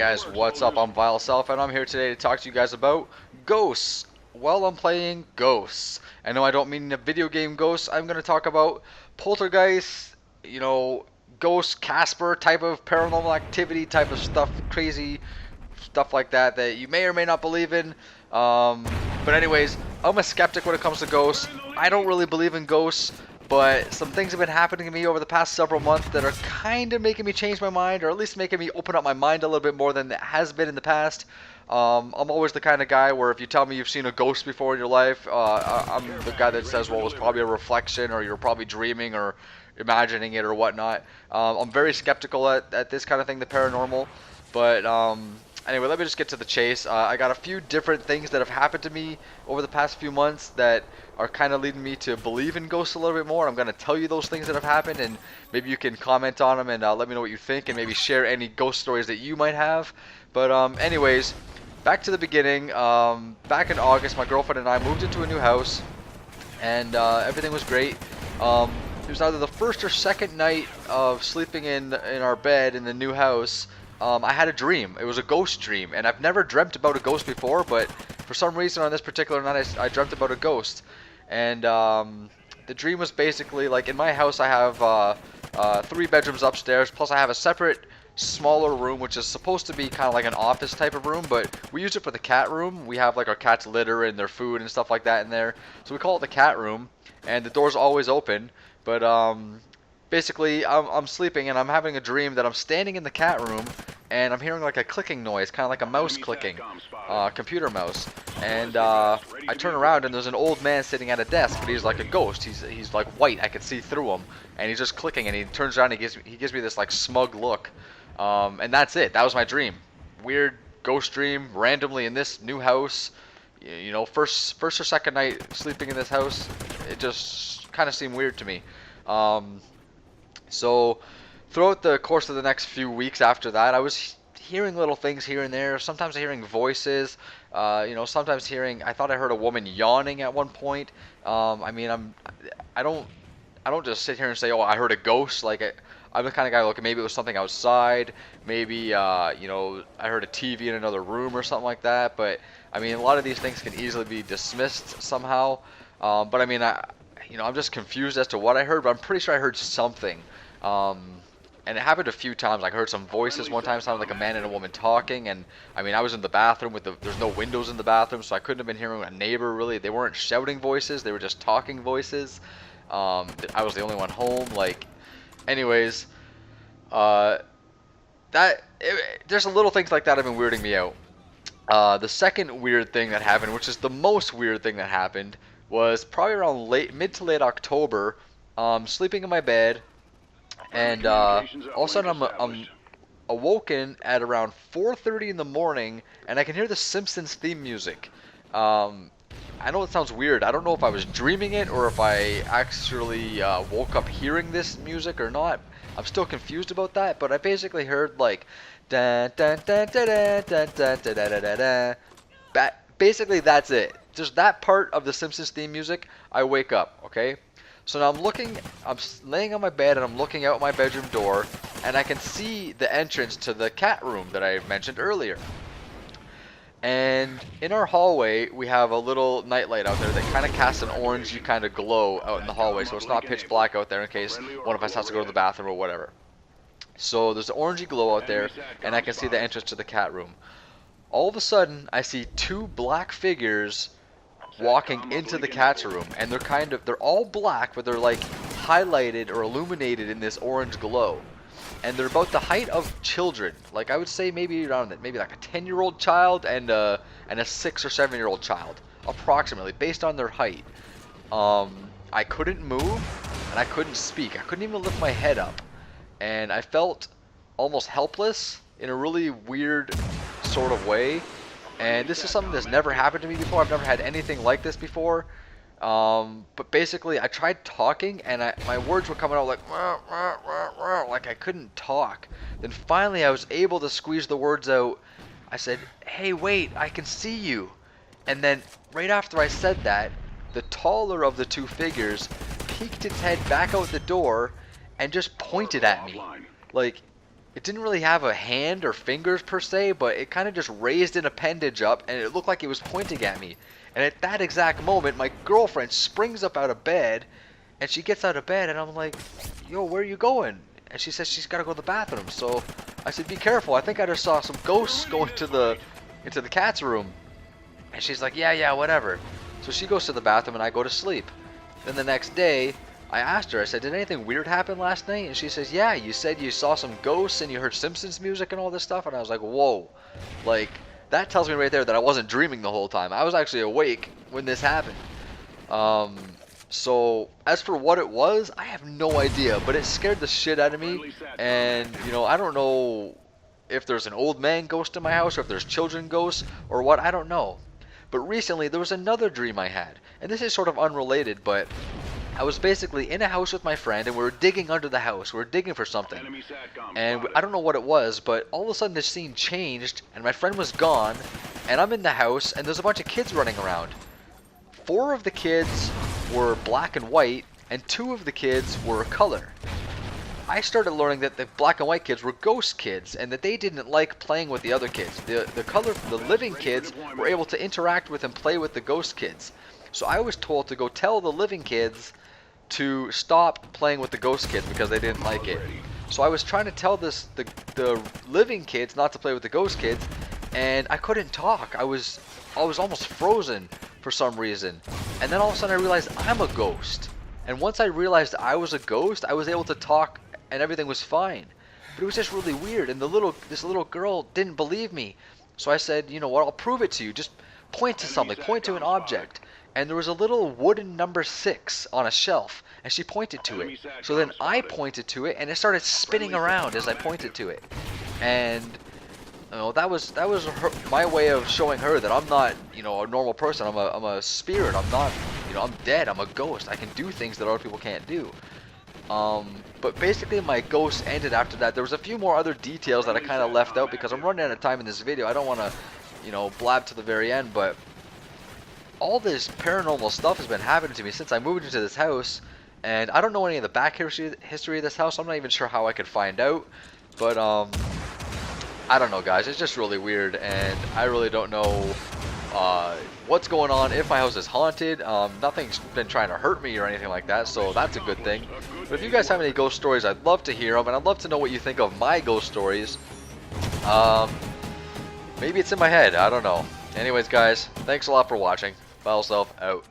guys, what's up? I'm Vile Self, and I'm here today to talk to you guys about ghosts. Well, I'm playing ghosts. I know I don't mean a video game ghosts. I'm going to talk about poltergeist, ghost Casper type of paranormal activity type of stuff, crazy stuff like that that you may or may not believe in. But anyways, I'm a skeptic when it comes to ghosts. I don't really believe in ghosts, but some things have been happening to me over the past several months that are kind of making me change my mind, or at least making me open up my mind a little bit more than it has been in the past. I'm always the kind of guy where if you tell me you've seen a ghost before in your life, I'm the guy that says, well, it was probably a reflection, or you're probably dreaming, or imagining it, or whatnot. I'm very skeptical at this kind of thing, the paranormal. But anyway, let me just get to the chase. I got a few different things that have happened to me over the past few months that are kind of leading me to believe in ghosts a little bit more. I'm going to tell you those things that have happened, and maybe you can comment on them and let me know what you think, and maybe share any ghost stories that you might have. But anyways, back to the beginning. Back in August, my girlfriend and I moved into a new house, and everything was great. It was either the first or second night of sleeping in our bed in the new house. I had a dream. It was a ghost dream, and I've never dreamt about a ghost before, but for some reason on this particular night I dreamt about a ghost. And the dream was basically, like, in my house I have 3 bedrooms upstairs, plus I have a separate smaller room which is supposed to be kind of like an office type of room, but we use it for the cat room. We have like our cat's litter and their food and stuff like that in there, so we call it the cat room, and the door's always open. But basically I'm sleeping and I'm having a dream that I'm standing in the cat room and I'm hearing like a clicking noise, kind of like a mouse clicking, computer mouse. And I turn around and there's an old man sitting at a desk, but he's like a ghost. He's like white. I can see through him, and he's just clicking. And he turns around and he gives me this like smug look. And that's it. That was my dream. Weird ghost dream randomly in this new house. You know, first or second night sleeping in this house. It just kind of seemed weird to me. So throughout the course of the next few weeks after that, I was hearing little things here and there. Sometimes hearing voices. Sometimes hearing. I thought I heard a woman yawning at one point. I don't just sit here and say, oh, I heard a ghost. I'm the kind of guy, look, maybe it was something outside. Maybe I heard a TV in another room or something like that. But I mean, a lot of these things can easily be dismissed somehow. But I mean, I'm just confused as to what I heard, but I'm pretty sure I heard something. And it happened a few times. I heard some voices. One time it sounded like a man and a woman talking, and I mean, I was in the bathroom there's no windows in the bathroom, so I couldn't have been hearing a neighbor really. They weren't shouting voices, they were just talking voices. I was the only one home. Anyways, there's a little things like that have been weirding me out. The second weird thing that happened, which is the most weird thing that happened, was probably around mid to late October. Sleeping in my bed, and all of a sudden I'm awoken at around 4:30 in the morning, and I can hear the Simpsons theme music. I know it sounds weird. I don't know if I was dreaming it or if I actually woke up hearing this music or not. I'm still confused about that, but I basically heard like da da da da da da da da da da da. Basically that's it. Just that part of the Simpsons theme music, I wake up, okay? So now I'm laying on my bed and I'm looking out my bedroom door, and I can see the entrance to the cat room that I mentioned earlier. And in our hallway, we have a little nightlight out there that kind of casts an orangey kind of glow out in the hallway, so it's not pitch black out there in case one of us has to go to the bathroom or whatever. So there's an orangey glow out there, and I can see the entrance to the cat room. All of a sudden, I see 2 black figures walking into the cat's room, and they're all black, but they're like highlighted or illuminated in this orange glow, and they're about the height of children. Like, I would say maybe around maybe like a 10-year-old child and a 6 or 7-year-old child, approximately, based on their height. I couldn't move and I couldn't speak. I couldn't even lift my head up, and I felt almost helpless in a really weird sort of way. And this is something that's never happened to me before. I've never had anything like this before. But basically, I tried talking, and my words were coming out like I couldn't talk. Then finally, I was able to squeeze the words out. I said, "Hey, wait, I can see you." And then, right after I said that, the taller of the 2 figures peeked its head back out the door and just pointed at me. Like, it didn't really have a hand or fingers per se, but it kind of just raised an appendage up, and it looked like it was pointing at me. And at that exact moment, my girlfriend springs up out of bed, and she gets out of bed, and I'm like, yo, where are you going? And she says she's got to go to the bathroom. So I said, be careful. I think I just saw some ghosts go into the cat's room. And she's like, yeah, whatever. So she goes to the bathroom, and I go to sleep. Then the next day, I asked her, I said, did anything weird happen last night? And she says, yeah, you said you saw some ghosts and you heard Simpsons music and all this stuff. And I was like, whoa. Like, that tells me right there that I wasn't dreaming the whole time. I was actually awake when this happened. So, as for what it was, I have no idea. But it scared the shit out of me. And, you know, I don't know if there's an old man ghost in my house or if there's children ghosts or what. I don't know. But recently, there was another dream I had. And this is sort of unrelated, but I was basically in a house with my friend, and we were digging under the house. We were digging for something. And I don't know what it was, but all of a sudden this scene changed, and my friend was gone, and I'm in the house, and there's a bunch of kids running around. 4 of the kids were black and white, and 2 of the kids were color. I started learning that the black and white kids were ghost kids, and that they didn't like playing with the other kids. The living kids were able to interact with and play with the ghost kids. So I was told to go tell the living kids to stop playing with the ghost kids because they didn't like it. So I was trying to tell the living kids not to play with the ghost kids, and I couldn't talk. I was almost frozen for some reason. And then all of a sudden I realized I'm a ghost. And once I realized I was a ghost, I was able to talk and everything was fine. But it was just really weird, and this little girl didn't believe me. So I said, you know what, I'll prove it to you. Just point to something, point to an object. And there was a little wooden number 6 on a shelf, and she pointed to it. So then I pointed to it, and it started spinning around as I pointed to it. And you know, that was my way of showing her that I'm not, you know, a normal person. I'm a spirit. I'm not, you know, I'm dead. I'm a ghost. I can do things that other people can't do. But basically my ghost ended after that. There was a few more other details that I kind of left out because I'm running out of time in this video. I don't want to, you know, blab to the very end, but all this paranormal stuff has been happening to me since I moved into this house, and I don't know any of the back history of this house. I'm not even sure how I could find out, but I don't know, guys. It's just really weird, and I really don't know what's going on, if my house is haunted. Nothing's been trying to hurt me or anything like that, so that's a good thing. But if you guys have any ghost stories, I'd love to hear them, and I'd love to know what you think of my ghost stories. Maybe it's in my head. I don't know. Anyways, guys, thanks a lot for watching. File self out.